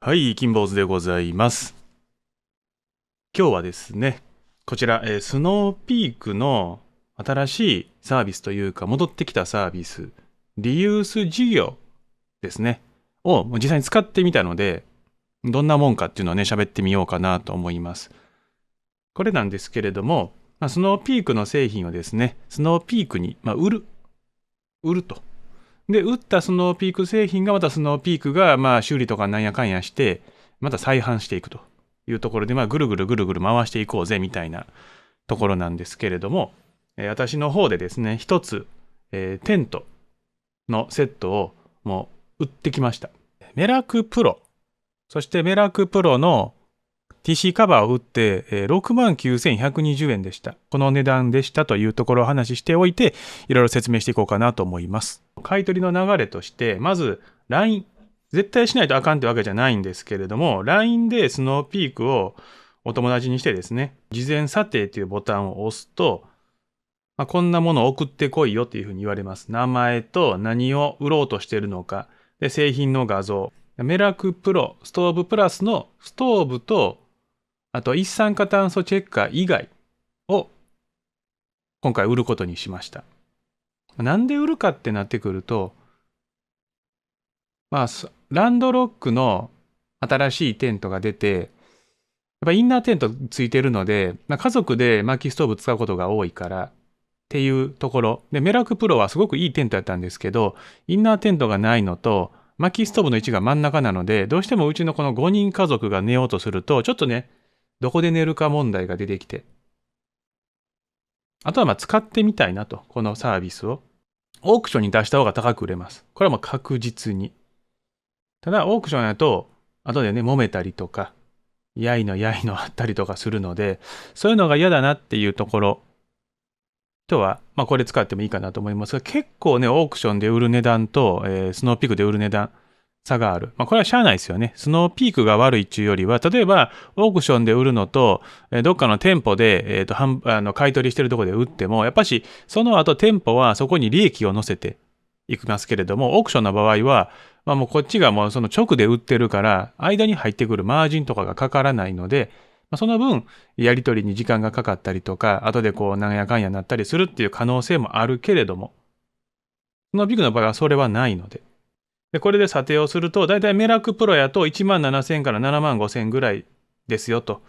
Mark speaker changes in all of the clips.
Speaker 1: はい、金坊主でございます。今日はですね、こちら、スノーピークの新しいサービスというか、戻ってきたサービス、リユース事業ですね、を実際に使ってみたので、どんなもんかっていうのをね、喋ってみようかなと思います。これなんですけれども、スノーピークの製品をですね、スノーピークに、売ると。で、売ったスノーピーク製品がまたスノーピークが修理とかなんやかんやして、また再販していくというところで、ぐるぐるぐるぐる回していこうぜみたいなところなんですけれども、私の方でですね、一つ、テントのセットをもう売ってきました。メラクプロ、そしてメラクプロの TC カバーを売って、69,120円でした。この値段でしたというところをお話ししておいて、いろいろ説明していこうかなと思います。買い取りの流れとして、まず LINE。絶対しないとあかんってわけじゃないんですけれども、LINE でスノーピークをお友達にしてですね、事前査定というボタンを押すと、こんなものを送ってこいよっていうふうに言われます。名前と何を売ろうとしているのか、で製品の画像、メラクプロ、ストーブプラスのストーブと、あと一酸化炭素チェッカー以外を今回売ることにしました。なんで売るかってなってくると、ランドロックの新しいテントが出て、やっぱインナーテントついてるので、家族で薪ストーブ使うことが多いからっていうところ。で、メラクプロはすごくいいテントやったんですけど、インナーテントがないのと、薪ストーブの位置が真ん中なので、どうしてもうちのこの5人家族が寝ようとすると、ちょっとね、どこで寝るか問題が出てきて。あとは使ってみたいなと、このサービスを。オークションに出した方が高く売れます。これはもう確実に。ただ、オークションだと、後でね、揉めたりとか、やいのあったりとかするので、そういうのが嫌だなっていうところとは、これ使ってもいいかなと思いますが、結構ね、オークションで売る値段と、スノーピークで売る値段、差がある。これはしゃあないですよね。スノーピークが悪いっていうよりは、例えば、オークションで売るのと、どっかの店舗で、買い取りしてるところで売っても、やっぱし、その後店舗はそこに利益を乗せていきますけれども、オークションの場合は、もうこっちがもうその直で売ってるから、間に入ってくるマージンとかがかからないので、その分、やり取りに時間がかかったりとか、後でこう、なんやかんやなったりするっていう可能性もあるけれども、スノーピークの場合はそれはないので。で、これで査定をすると、だいたいメラクプロやと17,000から75,000ぐらいですよと。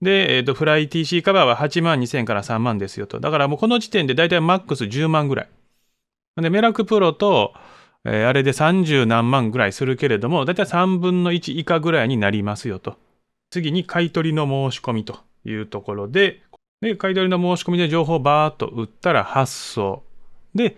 Speaker 1: で、フライ TC カバーは82,000から3万ですよと。だからもうこの時点でだいたいマックス10万ぐらい。で、メラクプロと、あれで30何万ぐらいするけれども、だいたい3分の1以下ぐらいになりますよと。次に買い取りの申し込みというところで、買い取りの申し込みで情報をバーっと打ったら発送。で、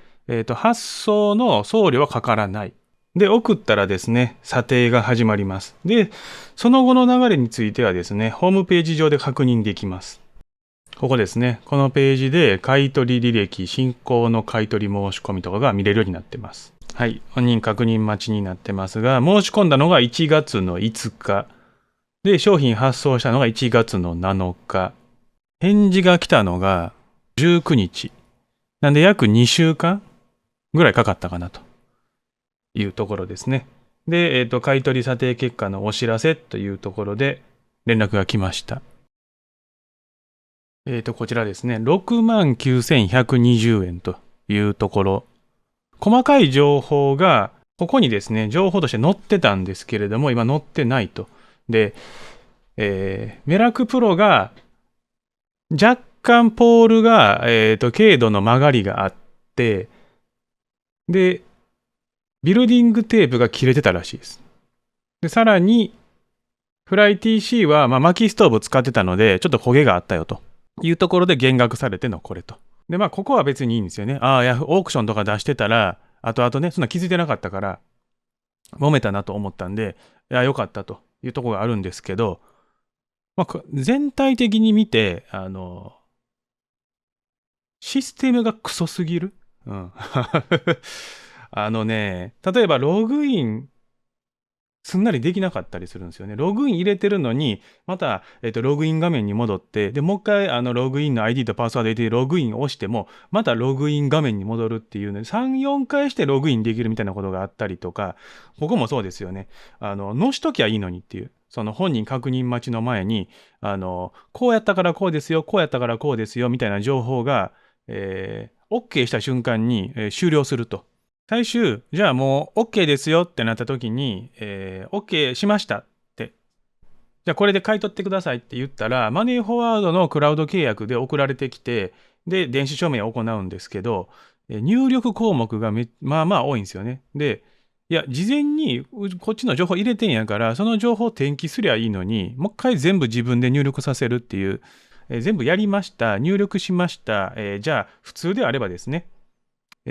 Speaker 1: 発送の送料はかからない。で、送ったらですね、査定が始まります。で、その後の流れについてはですね、ホームページ上で確認できます。ここですね。このページで買取履歴、進行の買取申し込みとかが見れるようになってます。はい。本人確認待ちになってますが、申し込んだのが1月の5日。で、商品発送したのが1月の7日。返事が来たのが19日。なんで約2週間ぐらいかかったかなというところですね。で、買取査定結果のお知らせというところで連絡が来ました。こちらですね。69,120円というところ。細かい情報が、ここにですね、情報として載ってたんですけれども、今載ってないと。で、メラクプロが若干ポールが、軽度の曲がりがあって、で、ビルディングテープが切れてたらしいです。で、さらに、フライ TC は、薪ストーブ使ってたので、ちょっと焦げがあったよというところで減額されてのこれと。で、ここは別にいいんですよね。いや、オークションとか出してたら、後々ね、そんな気づいてなかったから、揉めたなと思ったんで、いや、良かったというところがあるんですけど、全体的に見て、システムがクソすぎる。うん。例えばログインすんなりできなかったりするんですよね。ログイン入れてるのに、また、ログイン画面に戻って、で、もう一回、ログインの ID とパスワード入れて、ログインを押しても、またログイン画面に戻るっていうね、3、4回してログインできるみたいなことがあったりとか、ここもそうですよね。載しときゃいいのにっていう。その本人確認待ちの前に、こうやったからこうですよ、こうやったからこうですよ、みたいな情報が、OK した瞬間に、終了すると。最終、じゃあもう OK ですよってなった時に、OK しましたって。じゃあこれで買い取ってくださいって言ったら、マネーフォワードのクラウド契約で送られてきて、で、電子署名を行うんですけど、入力項目がまあまあ多いんですよね。で、いや、事前にこっちの情報入れてんやから、その情報を転記すりゃいいのに、もう一回全部自分で入力させるっていう、全部やりました、入力しました、じゃあ普通であればですね、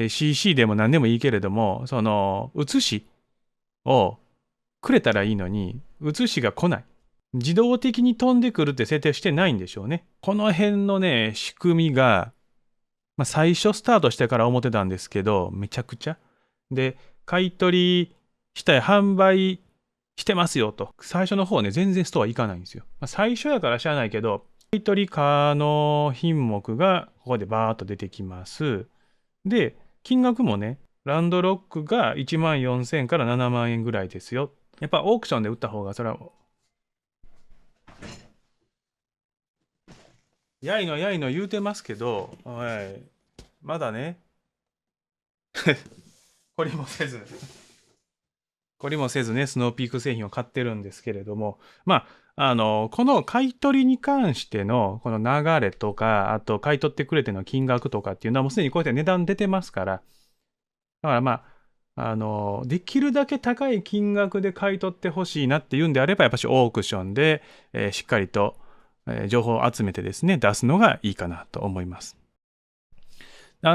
Speaker 1: CC でも何でもいいけれども、その写しをくれたらいいのに、写しが来ない。自動的に飛んでくるって設定してないんでしょうね。この辺のね、仕組みが、最初スタートしてから思ってたんですけど、めちゃくちゃ。で、買い取りしたい、販売してますよと。最初の方ね、全然ストア行かないんですよ。最初やから知らないけど、買い取り可能品目がここでバーっと出てきます。で、金額もね、ランドロックが1万4000から7万円ぐらいですよ。やっぱオークションで売った方が、それは、やいのやいの言うてますけど、はい、まだね、これもせず、これもせずね、スノーピーク製品を買ってるんですけれども、この買い取りに関してのこの流れとか、あと買い取ってくれての金額とかっていうのはもうすでにこうやって値段出てますから、だからできるだけ高い金額で買い取ってほしいなっていうんであれば、やっぱしオークションで、しっかりと、情報を集めてですね、出すのがいいかなと思います。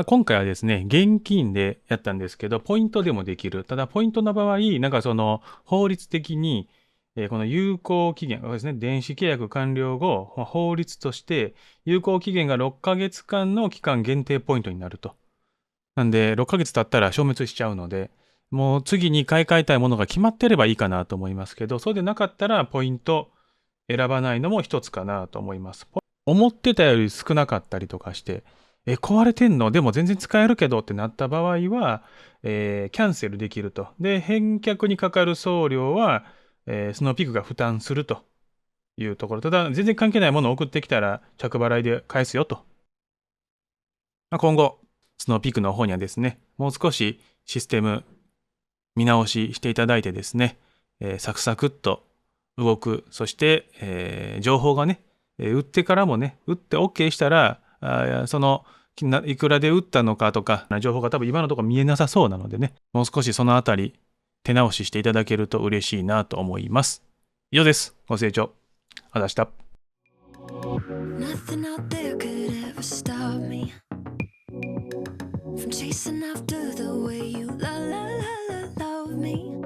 Speaker 1: 今回はですね、現金でやったんですけど、ポイントでもできる。ただ、ポイントの場合、なんかその、法律的に、この有効期限、これですね、電子契約完了後、法律として、有効期限が6ヶ月間の期間限定ポイントになると。なんで、6ヶ月経ったら消滅しちゃうので、もう次に買い替えたいものが決まってればいいかなと思いますけど、そうでなかったら、ポイント選ばないのも一つかなと思います。思ってたより少なかったりとかして、壊れてんのでも全然使えるけどってなった場合は、キャンセルできると。で、返却にかかる送料は、スノーピークが負担するというところ。ただ、全然関係ないものを送ってきたら着払いで返すよと。今後、スノーピークの方にはですね、もう少しシステム見直ししていただいてですね、サクサクっと動く。そして、情報がね、売ってからもね、売って OK したら、その、いくらで売ったのかとか、情報が多分今のところ見えなさそうなのでね、もう少しそのあたり手直ししていただけると嬉しいなと思います。以上です。ご清聴ありがとうございました。Nothing out there could ever stop me from chasing after the way you love me.